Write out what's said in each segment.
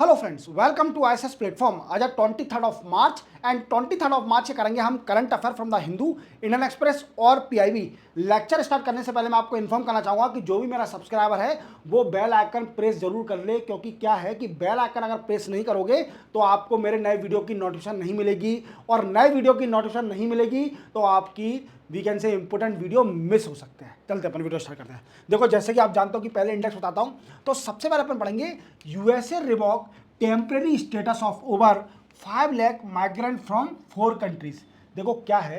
Hello friends, welcome to ISS platform. आज है 23 of March and 23 of March से करेंगे हम current affair from the Hindu, Indian Express और पीआईबी। लेक्चर स्टार्ट करने से पहले मैं आपको इन्फॉर्म करना चाहूँगा कि जो भी मेरा सब्सक्राइबर है वो बेल आइकन प्रेस जरूर कर ले, क्योंकि क्या है कि बेल आइकन अगर प्रेस नहीं करोगे तो आपको मेरे नए वीडियो की नोटिफिकेशन नहीं मिलेगी, और नए वीडियो की नोटिफिकेशन नहीं मिलेगी तो आपकी वीकेंड से इंपोर्टेंट वीडियो मिस हो सकते हैं। चलते अपन वीडियो स्टार्ट करते हैं। देखो, जैसे कि आप जानते हो कि पहले इंडेक्स बताता हूं, तो सबसे पहले अपन पढ़ेंगे USA revoke temporary status of over 5 lakh migrant from 4 countries. देखो क्या है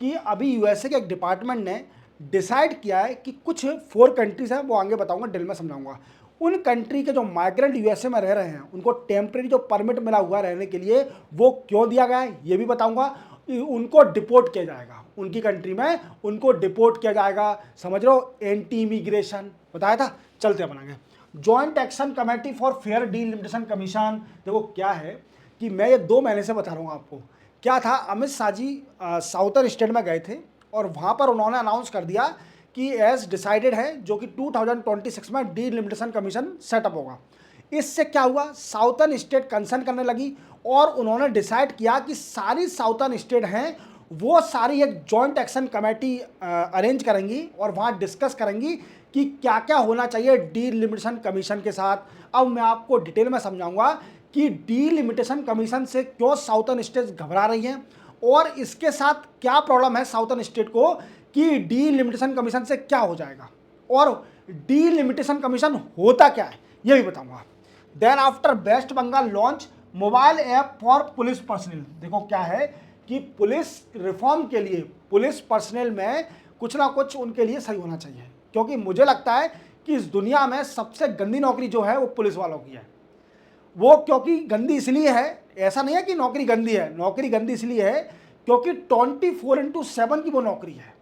कि अभी यूएसए के एक डिपार्टमेंट ने डिसाइड किया है कि कुछ 4 कंट्रीज हैं, वो आगे बताऊंगा, डिटेल में समझाऊंगा। उन कंट्री के जो माइग्रेंट यूएसए में रह रहे हैं उनको टेम्परेरी जो परमिट मिला हुआ रहने के लिए वो क्यों दिया गया है ये भी बताऊंगा। उनको डिपोर्ट किया जाएगा, उनकी कंट्री में उनको डिपोर्ट किया जाएगा। समझ रहे हो, एंटी इमिग्रेशन बताया था। चलते बनाएंगे joint action committee for fair delimitation commission. देखो क्या है कि मैं ये 2 महीने से बता रहा हूँ आपको। क्या था, अमित शाह जी साउथर्न स्टेट में गए थे और वहाँ पर उन्होंने अनाउंस कर दिया कि एज डिसाइडेड है जो कि 2026 में डीलिमिटेशन कमीशन सेटअप होगा। इससे क्या हुआ, साउथर्न स्टेट कंसर्न करने लगी और उन्होंने डिसाइड किया कि सारी साउथर्न स्टेट हैं वो सारी एक जॉइंट एक्शन कमेटी अरेंज करेंगी और वहाँ डिस्कस करेंगी कि क्या क्या होना चाहिए डीलिमिटेशन कमीशन के साथ। अब मैं आपको डिटेल में समझाऊंगा कि डीलिमिटेशन कमीशन से क्यों साउथर्न स्टेट्स घबरा रही हैं और इसके साथ क्या प्रॉब्लम है साउथर्न स्टेट को कि डीलिमिटेशन कमीशन से क्या हो जाएगा और डीलिमिटेशन कमीशन होता क्या है ये भी बताऊंगा। Then after West Bengal launch mobile app for police personal. देखो क्या है कि पुलिस रिफॉर्म के लिए पुलिस पर्सनल में कुछ ना कुछ उनके लिए सही होना चाहिए, क्योंकि मुझे लगता है कि इस दुनिया में सबसे गंदी नौकरी जो है वो पुलिस वालों की है। वो क्योंकि गंदी इसलिए है, ऐसा नहीं है कि नौकरी गंदी है, नौकरी गंदी इसलिए है क्योंकि 24/7 की वो नौकरी है।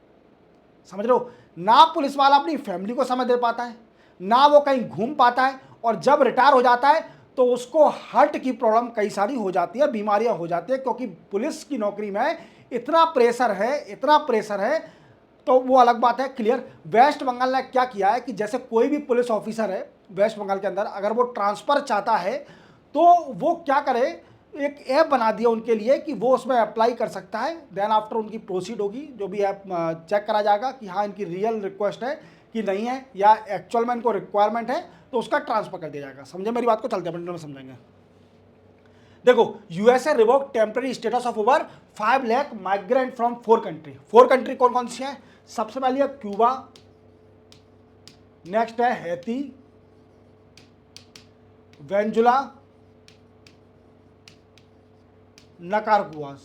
समझ रहे हो, ना पुलिस वाला अपनी फैमिली को समय दे पाता है, ना वो कहीं घूम पाता है, और जब रिटायर हो जाता है तो उसको हार्ट की प्रॉब्लम कई सारी हो जाती है, बीमारियां हो जाती है, क्योंकि पुलिस की नौकरी में इतना प्रेशर है, इतना प्रेशर है। तो वो अलग बात है, क्लियर। वेस्ट बंगाल ने क्या किया है कि जैसे कोई भी पुलिस ऑफिसर है वेस्ट बंगाल के अंदर, अगर वो ट्रांसफ़र चाहता है तो वो क्या करे, एक ऐप बना दिया उनके लिए कि वो उसमें अप्लाई कर सकता है। देन आफ्टर उनकी प्रोसीड होगी, जो भी ऐप चेक करा जाएगा कि हाँ इनकी रियल रिक्वेस्ट है कि नहीं है या एक्चुअल में इनको रिक्वायरमेंट है, तो उसका ट्रांसफर कर दिया जाएगा। समझे मेरी बात को, चलते हैं में समझेंगे। देखो, USA revoke temporary status of over 5 lakh migrant from 4 country. 4 country कौन कौन सी हैं? सबसे पहले है क्यूबा, नेक्स्ट है हैती, वेनेजुला, निकारागुआ।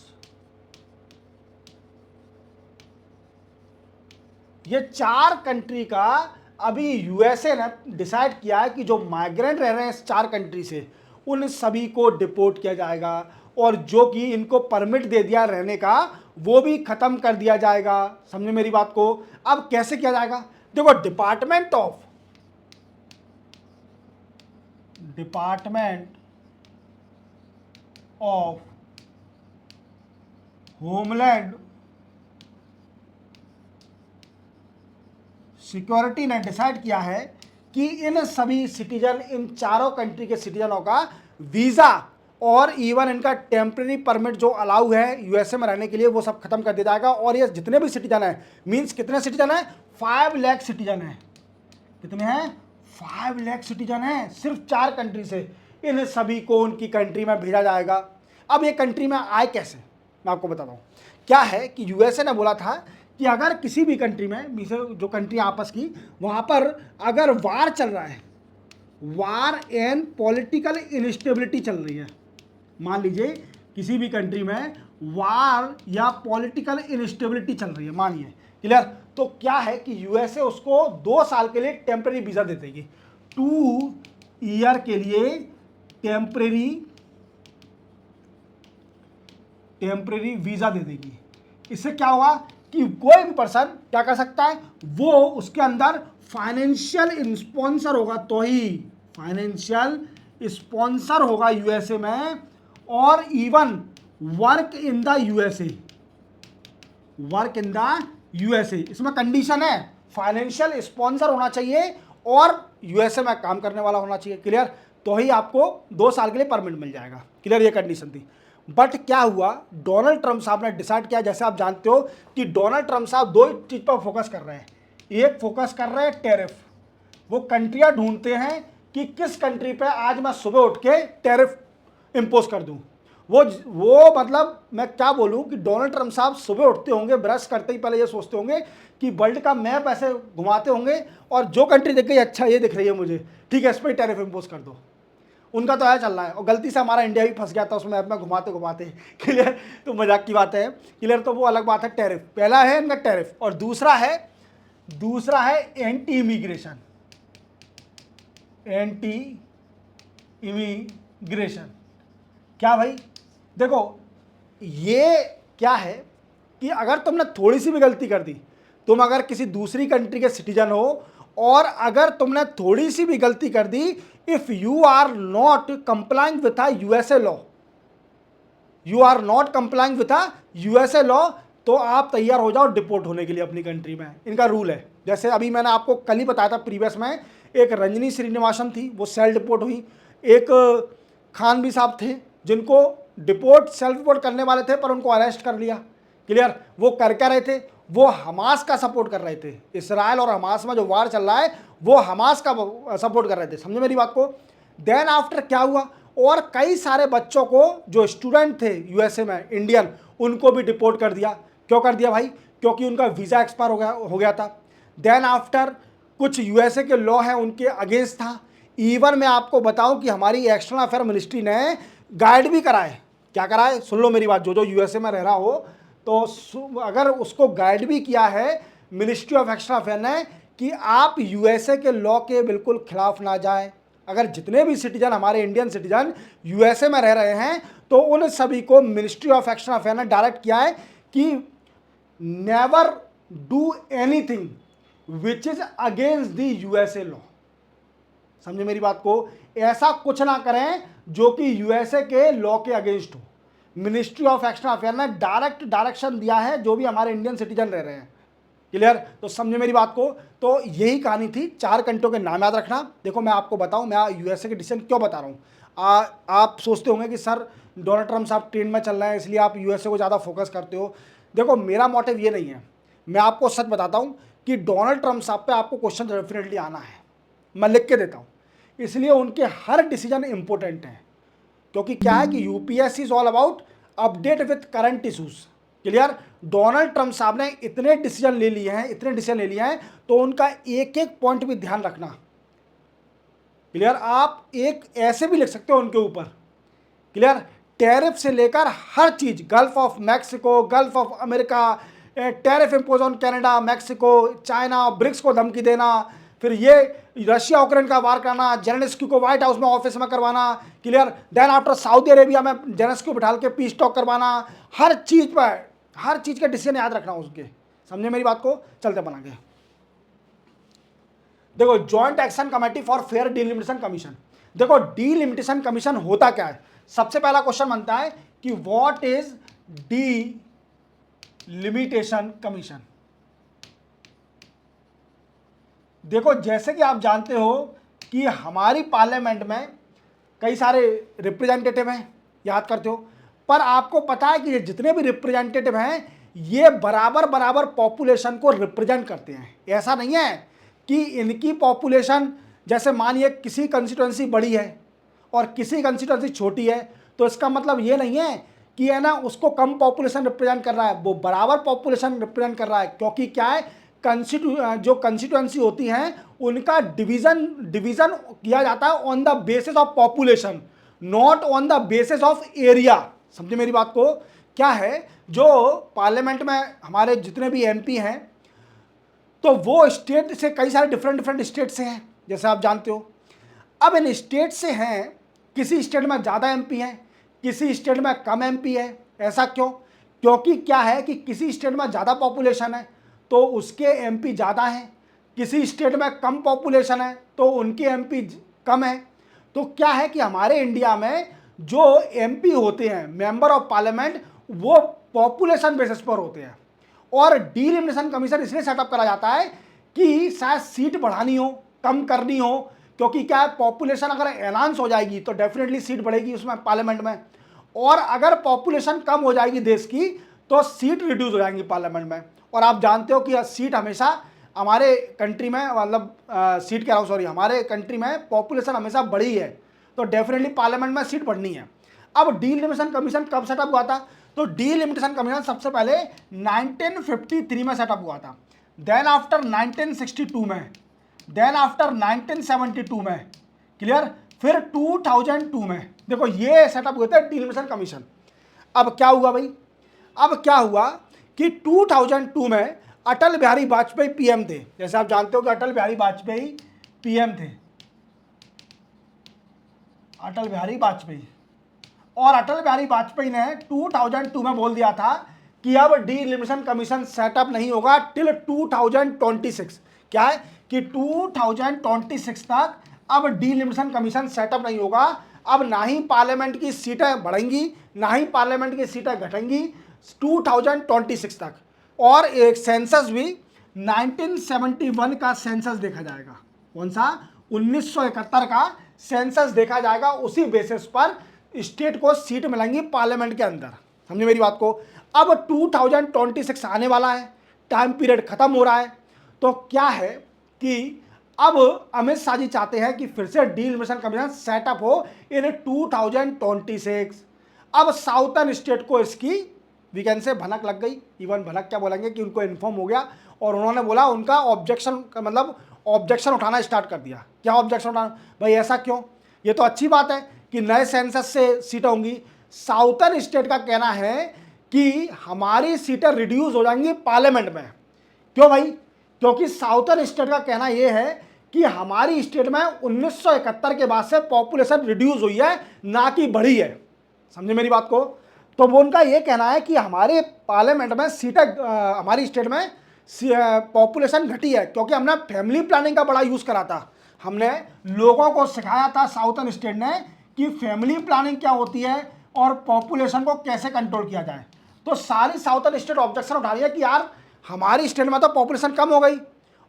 ये 4 कंट्री का अभी यूएसए ने डिसाइड किया है कि जो माइग्रेंट रह रहे हैं इस 4 कंट्री से उन सभी को डिपोर्ट किया जाएगा, और जो कि इनको परमिट दे दिया रहने का वो भी खत्म कर दिया जाएगा। समझे मेरी बात को। अब कैसे किया जाएगा, देखो, डिपार्टमेंट ऑफ होमलैंड सिक्योरिटी ने डिसाइड किया है कि इन सभी सिटीजन, इन चारों कंट्री के सिटीजनों का वीज़ा और इवन इनका टेम्परेरी परमिट जो अलाउ है यूएसए में रहने के लिए वो सब खत्म कर दिया जाएगा। और ये जितने भी सिटीजन हैं, मींस कितने सिटीजन हैं, 5 लाख सिटीजन हैं। कितने हैं? 5 लाख सिटीजन हैं सिर्फ 4 कंट्री से। इन सभी को उनकी कंट्री में भेजा जाएगा। अब ये कंट्री में आए कैसे, मैं आपको बताता हूँ। क्या है कि यूएसए ने बोला था कि अगर किसी भी कंट्री में, जो कंट्री आपस की, वहाँ पर अगर वार चल रहा है, वार एंड पॉलिटिकल इनस्टेबिलिटी चल रही है, मान लीजिए किसी भी कंट्री में वार या पॉलिटिकल इनस्टेबिलिटी चल रही है, मानिए, क्लियर, तो क्या है कि यूएसए उसको 2 साल के लिए टेम्परेरी वीज़ा दे देगी। 2 ईयर के लिए टेम्परेरी वीज़ा दे देगी। इससे क्या होगा कि कोई भी पर्सन क्या कर सकता है, वो उसके अंदर फाइनेंशियल स्पॉन्सर होगा, तो ही फाइनेंशियल स्पॉन्सर होगा यूएसए में, और even work in the USA. इसमें कंडीशन है, फाइनेंशियल स्पॉन्सर होना चाहिए और यूएसए में काम करने वाला होना चाहिए, क्लियर। तो ही आपको 2 साल के लिए परमिट मिल जाएगा। क्लियर, ये कंडीशन थी। बट क्या हुआ, डोनाल्ड ट्रंप साहब ने डिसाइड किया, जैसे आप जानते हो कि डोनाल्ड ट्रंप साहब 2 चीज़ पर फोकस कर रहे हैं। एक फोकस कर रहे हैं टैरिफ, वो कंट्रियां ढूंढते हैं कि किस कंट्री पे आज मैं सुबह उठ के टैरिफ इम्पोज कर दूं। वो मतलब मैं क्या बोलूं कि डोनाल्ड ट्रंप साहब सुबह उठते होंगे, ब्रश करते ही पहले ये सोचते होंगे कि वर्ल्ड का मैप ऐसे घुमाते होंगे और जो कंट्री दिख गई अच्छा ये दिख रही है मुझे, ठीक है, इस पर टैरिफ इम्पोज कर दो। उनका तो आया चल रहा है, और गलती से हमारा इंडिया भी फंस गया था उस मैप में घुमाते घुमाते। क्लियर, तो मजाक की बात है। क्लियर, तो वो अलग बात है। टैरिफ पहला है इनका टैरिफ, और दूसरा है एंटी इमिग्रेशन। एंटी इमिग्रेशन क्या भाई? देखो ये क्या है कि अगर तुमने थोड़ी सी भी गलती कर दी, तुम अगर किसी दूसरी कंट्री के सिटीजन हो और अगर तुमने थोड़ी सी भी गलती कर दी, if you are not complying with a USA law, you are not complying with a USA law, तो आप तैयार हो जाओ डिपोर्ट होने के लिए अपनी कंट्री में। इनका रूल है। जैसे अभी मैंने आपको कल ही बताया था प्रीवियस में, एक रंजनी श्रीनिवासन थी, वो सेल्फ डिपोर्ट हुई। एक खान भी साहब थे जिनको डिपोर्ट सेल्फ डिपोर्ट करने वाले थे पर उनको अरेस्ट कर लिया। क्लियर, वो कर क्या रहे थे? वो हमास का सपोर्ट कर रहे थे। इसराइल और हमास में जो वार चल रहा है वो हमास का सपोर्ट कर रहे थे। समझे मेरी बात को? देन आफ्टर क्या हुआ, और कई सारे बच्चों को जो स्टूडेंट थे यूएसए में इंडियन, उनको भी डिपोर्ट कर दिया। क्यों कर दिया भाई? क्योंकि उनका वीज़ा एक्सपायर हो गया था। देन आफ्टर कुछ यूएसए के लॉ हैं उनके अगेंस्ट था। इवन मैं आपको बताऊं कि हमारी एक्सटर्नल अफेयर मिनिस्ट्री ने गाइड भी कराए। क्या कराए? सुन लो मेरी बात, जो यूएसए में रह रहा हो तो अगर उसको गाइड भी किया है मिनिस्ट्री ऑफ एक्सटर्नल अफेयर ने कि आप यूएसए के लॉ के बिल्कुल खिलाफ ना जाएं। अगर जितने भी सिटीजन हमारे इंडियन सिटीजन यूएसए में रह रहे हैं तो उन सभी को मिनिस्ट्री ऑफ एक्सटर्नल अफेयर ने डायरेक्ट किया है कि never do anything which is against the USA law. समझे मेरी बात को? ऐसा कुछ ना करें जो कि यूएसए के लॉ के अगेंस्ट हो। मिनिस्ट्री ऑफ एक्सटर्नल अफेयर ने डायरेक्ट डायरेक्शन दिया है जो भी हमारे इंडियन सिटीजन रह रहे हैं। क्लियर, तो समझे मेरी बात को? तो यही कहानी थी। 4 कंट्रियों के नाम याद रखना। देखो मैं आपको बताऊं, मैं यूएसए के डिसीजन क्यों बता रहा हूं। आप सोचते होंगे कि सर डोनाल्ड ट्रंप साहब ट्रेंड में चल रहे हैं इसलिए आप यूएसए को ज़्यादा फोकस करते हो। देखो मेरा मोटिव ये नहीं है, मैं आपको सच बताता हूं कि डोनाल्ड ट्रंप साहब पे आपको क्वेश्चन डेफिनेटली आना है, मैं लिख के देता हूँ। इसलिए उनके हर डिसीजन इंपॉर्टेंट हैं, क्योंकि क्या है कि UPSC is all about update with current issues. Clear, Donald Trump साहब ने इतने डिसीजन ले लिए हैं तो उनका एक एक पॉइंट भी ध्यान रखना। क्लियर, आप एक ऐसे भी लिख सकते हो उनके ऊपर। क्लियर, टैरिफ से लेकर हर चीज, Gulf of Mexico, Gulf of America, tariff impose on Canada, Mexico, China, BRICS को धमकी देना, फिर ये रशिया यूक्रेन का वार कराना, जेलेंस्की को व्हाइट हाउस में ऑफिस में करवाना। Clear, then after Saudi Arabia में जेलेंस्की को बिठा के पीस टॉक करवाना। हर चीज पर, हर चीज के डिसीजन याद रखना उसके। समझे मेरी बात को? चलते बनाएंगे। देखो joint action committee for fair delimitation commission. देखो डीलिमिटेशन कमीशन होता क्या है? सबसे पहला क्वेश्चन बनता है कि व्हाट इज डीलिमिटेशन कमीशन। देखो जैसे कि आप जानते हो कि हमारी पार्लियामेंट में कई सारे रिप्रेजेंटेटिव हैं, याद करते हो, पर आपको पता है कि ये जितने भी रिप्रेजेंटेटिव हैं ये बराबर बराबर पॉपुलेशन को रिप्रेजेंट करते हैं। ऐसा नहीं है कि इनकी पॉपुलेशन, जैसे मानिए किसी कंस्टिट्यूएंसी बड़ी है और किसी कंस्टिट्यूएंसी छोटी है, तो इसका मतलब ये नहीं है कि है ना उसको कम पॉपुलेशन रिप्रेजेंट कर रहा है, वो बराबर पॉपुलेशन रिप्रेजेंट कर रहा है। क्योंकि क्या है, जो कंस्टिट्यूएंसी होती हैं उनका डिवीजन किया जाता है on the basis of population, not on the basis of area. समझे मेरी बात को? क्या है, जो पार्लियामेंट में हमारे जितने भी एमपी हैं तो वो स्टेट से, कई सारे डिफरेंट स्टेट से हैं, जैसे आप जानते हो। अब इन स्टेट से हैं, किसी स्टेट में ज़्यादा एमपी हैं, किसी स्टेट में कम एमपी है। ऐसा क्यों? क्योंकि क्या है कि किसी स्टेट में ज़्यादा पॉपुलेशन है तो उसके एमपी ज़्यादा हैं, किसी स्टेट में कम पॉपुलेशन है तो उनके एमपी कम है। तो क्या है कि हमारे इंडिया में जो एमपी होते हैं, मेंबर ऑफ पार्लियामेंट, वो पॉपुलेशन बेसिस पर होते हैं। और डीलिमिटेशन कमीशन इसलिए सेटअप करा जाता है कि शायद सीट बढ़ानी हो, कम करनी हो, क्योंकि क्या है, पॉपुलेशन अगर एनहांस हो जाएगी तो डेफिनेटली सीट बढ़ेगी उसमें पार्लियामेंट में, और अगर पॉपुलेशन कम हो जाएगी देश की तो सीट रिड्यूस हो जाएंगी पार्लियामेंट में। और आप जानते हो कि सीट हमेशा हमारे कंट्री में, मतलब सीट कह रहा हूँ, सॉरी, हमारे कंट्री में पॉपुलेशन हमेशा बढ़ी है, तो डेफिनेटली पार्लियामेंट में सीट बढ़नी है। अब डीलिमिटेशन कमीशन कब सेटअप हुआ था? तो डीलिमिटेशन कमीशन सबसे पहले 1953 में सेटअप हुआ था, देन आफ्टर 1962 में, देन आफ्टर 1972 में, क्लियर, फिर 2002 में। देखो ये सेटअप हुए थे डीलिमिटेशन कमीशन। अब क्या हुआ भाई, अब क्या हुआ कि 2002 में अटल बिहारी वाजपेयी पीएम थे। जैसे आप जानते हो कि अटल बिहारी वाजपेयी पीएम थे, अटल बिहारी वाजपेयी, और अटल बिहारी वाजपेयी ने 2002 में बोल दिया था कि अब डीलिमिटेशन कमीशन सेटअप नहीं होगा टिल 2026। क्या है कि 2026 तक अब डीलिमिटेशन कमीशन सेटअप नहीं होगा। अब ना ही पार्लियामेंट की सीटें बढ़ेंगी, ना ही पार्लियामेंट की सीटें घटेंगी 2026 तक। और एक सेंसस भी 1971 का सेंसस देखा जाएगा। कौन सा? 1971 का सेंसस देखा जाएगा। उसी बेसिस पर स्टेट को सीट मिलेंगी पार्लियामेंट के अंदर। समझे मेरी बात को? अब 2026 आने वाला है, टाइम पीरियड खत्म हो रहा है, तो क्या है कि अब अमित शाह जी चाहते हैं कि फिर से डीलिमिटेशन कमीशन सेटअप हो इन 2026। अब साउथर्न स्टेट को इसकी वीकेंड से भनक लग गई, इवन भनक क्या बोलेंगे कि उनको इन्फॉर्म हो गया, और उन्होंने बोला उनका ऑब्जेक्शन, मतलब ऑब्जेक्शन उठाना स्टार्ट कर दिया। क्या ऑब्जेक्शन उठाना? भाई ऐसा क्यों? ये तो अच्छी बात है कि नए सेंसस से सीटें होंगी। साउथर्न स्टेट का कहना है कि हमारी सीटें रिड्यूस हो जाएंगी पार्लियामेंट में। क्यों भाई? क्योंकि साउथर्न स्टेट का कहना यह है कि हमारी स्टेट में 1971 के बाद से पॉपुलेशन रिड्यूस हुई है, ना कि बढ़ी है। समझे मेरी बात को? तो वो उनका ये कहना है कि हमारे पार्लियामेंट में सीटें, हमारी स्टेट में पॉपुलेशन घटी है क्योंकि हमने फैमिली प्लानिंग का बड़ा यूज़ करा था। हमने लोगों को सिखाया था साउथर्न स्टेट ने कि फैमिली प्लानिंग क्या होती है और पॉपुलेशन को कैसे कंट्रोल किया जाए। तो सारी साउथर्न स्टेट ऑब्जेक्शन उठा रही है कि यार हमारी स्टेट में तो पॉपुलेशन कम हो गई,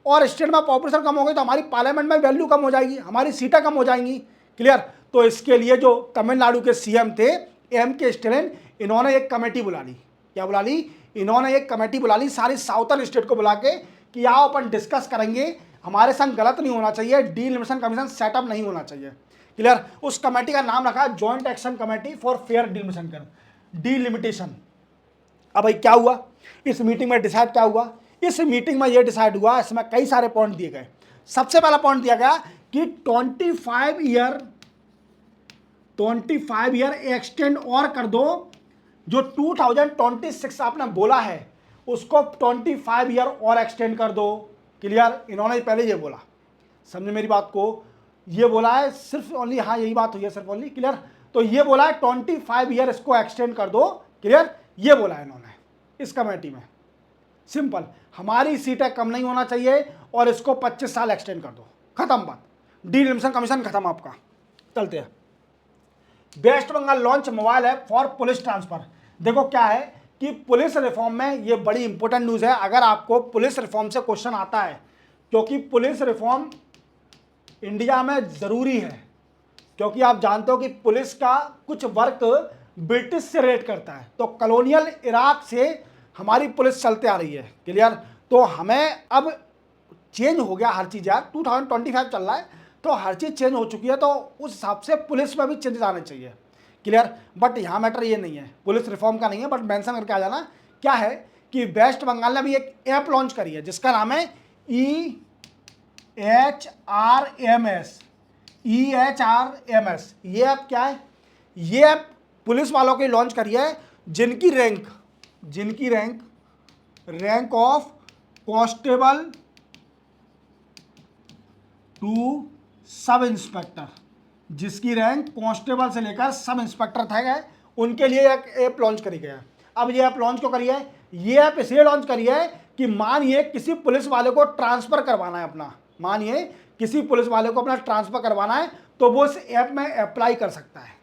और स्टेट में पॉपुलेशन कम हो गई तो हमारी पार्लियामेंट में वैल्यू कम हो जाएगी, हमारी सीटें कम हो जाएंगी। क्लियर? तो इसके लिए जो तमिलनाडु के सीएम थे M.K. स्टालिन, इन्होंने एक कमेटी बुला ली। क्या बुला ली? इन्होंने एक कमेटी बुला ली सारी साउथर्न स्टेट को बुला के कि आओ अपन डिस्कस करेंगे, हमारे संग गलत नहीं होना चाहिए, डीलिमिटेशन कमीशन सेटअप नहीं होना चाहिए। क्लियर? उस कमेटी का नाम रखा joint action committee for fair delimitation. अब भाई क्या हुआ इस मीटिंग में? डिसाइड क्या हुआ इस मीटिंग में? ये डिसाइड हुआ, इसमें कई सारे पॉइंट दिए गए। सबसे पहला पॉइंट दिया गया कि 25 ईयर एक्सटेंड और कर दो। जो 2026 आपने बोला है उसको 25 ईयर और एक्सटेंड कर दो। क्लियर? इन्होंने पहले ये बोला। समझे मेरी बात को? ये बोला है सिर्फ ओनली, हाँ यही बात हुई है सिर्फ ओनली। क्लियर? तो ये बोला है 25 ईयर इसको एक्सटेंड कर दो। क्लियर? ये बोला है इन्होंने इस कमेटी में। सिंपल, हमारी सीटें कम नहीं होना चाहिए और इसको 25 साल एक्सटेंड कर दो। खत्म बात, डीलिमिटेशन कमीशन खत्म आपका। चलते हैं। West Bengal launch mobile app for police transfer. देखो क्या है कि पुलिस रिफॉर्म में ये बड़ी इंपॉर्टेंट न्यूज़ है। अगर आपको पुलिस रिफॉर्म से क्वेश्चन आता है, क्योंकि पुलिस रिफॉर्म इंडिया में ज़रूरी है, क्योंकि आप जानते हो कि पुलिस का कुछ वर्क ब्रिटिश से रिलेट करता है। तो कॉलोनियल इराक से हमारी पुलिस चलते आ रही है। क्लियर? तो हमें अब चेंज हो गया हर चीज़ यार, 2025 चल रहा है तो हर चीज़ चेंज हो चुकी है, तो उस हिसाब से पुलिस में भी चेंजेस आने चाहिए। क्लियर? बट यहाँ मैटर ये नहीं है, पुलिस रिफॉर्म का नहीं है, बट मेंशन करके आ जाना। क्या है कि वेस्ट बंगाल ने भी एक ऐप लॉन्च करी है जिसका नाम है EHRMS। ये ऐप क्या है? ये ऐप पुलिस वालों की लॉन्च करी है जिनकी rank of constable to sub inspector, जिसकी रैंक कांस्टेबल से लेकर सब इंस्पेक्टर तक है, उनके लिए एक ऐप लॉन्च करी गया है। अब ये ऐप लॉन्च क्यों करी है? ये ऐप इसलिए लॉन्च करी है कि मानिए किसी पुलिस वाले को ट्रांसफ़र करवाना है अपना, मानिए किसी पुलिस वाले को अपना ट्रांसफ़र करवाना है तो वो इस ऐप में अप्लाई कर सकता है।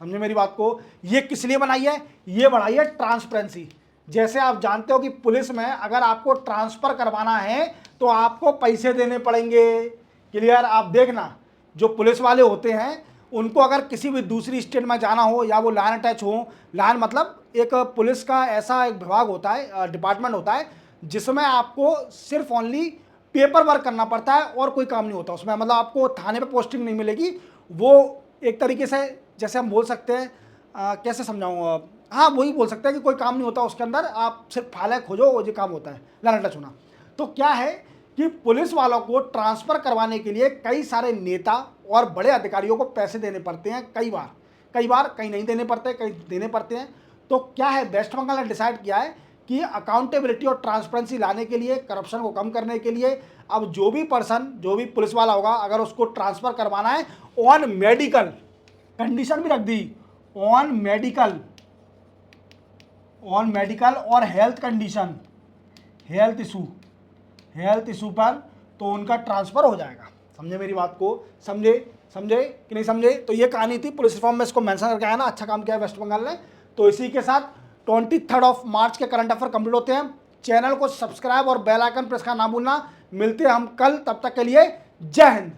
समझे मेरी बात को? ये किस लिए बनाई है? ये बनाई है ट्रांसपेरेंसी। जैसे आप जानते हो कि पुलिस में अगर आपको ट्रांसफ़र करवाना है तो आपको पैसे देने पड़ेंगे। क्लियर? आप देखना जो पुलिस वाले होते हैं उनको अगर किसी भी दूसरी स्टेट में जाना हो या वो लाइन अटैच हो, लाइन मतलब एक पुलिस का ऐसा एक विभाग होता है, डिपार्टमेंट होता है जिसमें आपको सिर्फ ओनली पेपर वर्क करना पड़ता है और कोई काम नहीं होता उसमें, मतलब आपको थाने पे पोस्टिंग नहीं मिलेगी। वो एक तरीके से जैसे हम बोल सकते हैं, कैसे समझाऊँ, हाँ वही बोल सकते हैं कि कोई काम नहीं होता उसके अंदर, आप सिर्फ फाइलें खोजो, वो जो काम होता है लाइन अटैच होना। तो क्या है कि पुलिस वालों को ट्रांसफ़र करवाने के लिए कई सारे नेता और बड़े अधिकारियों को पैसे देने पड़ते हैं, कई बार कहीं नहीं देने पड़ते, कहीं देने पड़ते हैं। तो क्या है, वेस्ट बंगाल ने डिसाइड किया है कि अकाउंटेबिलिटी और ट्रांसपेरेंसी लाने के लिए, करप्शन को कम करने के लिए, अब जो भी पर्सन, जो भी पुलिस वाला होगा, अगर उसको ट्रांसफ़र करवाना है ऑन मेडिकल, कंडीशन भी रख दी, ऑन मेडिकल और हेल्थ कंडीशन, हेल्थ इशू पर, तो उनका ट्रांसफ़र हो जाएगा। समझे मेरी बात को? समझे कि नहीं समझे? तो ये कहानी थी, पुलिस रिफॉर्म में इसको मेंशन करके आया ना, अच्छा काम किया है वेस्ट बंगाल ने। तो इसी के साथ 23 मार्च के करंट अफेयर कंप्लीट होते हैं। चैनल को सब्सक्राइब और बेल आइकन प्रेस करना ना भूलना। मिलते हैं हम कल, तब तक के लिए जय हिंद।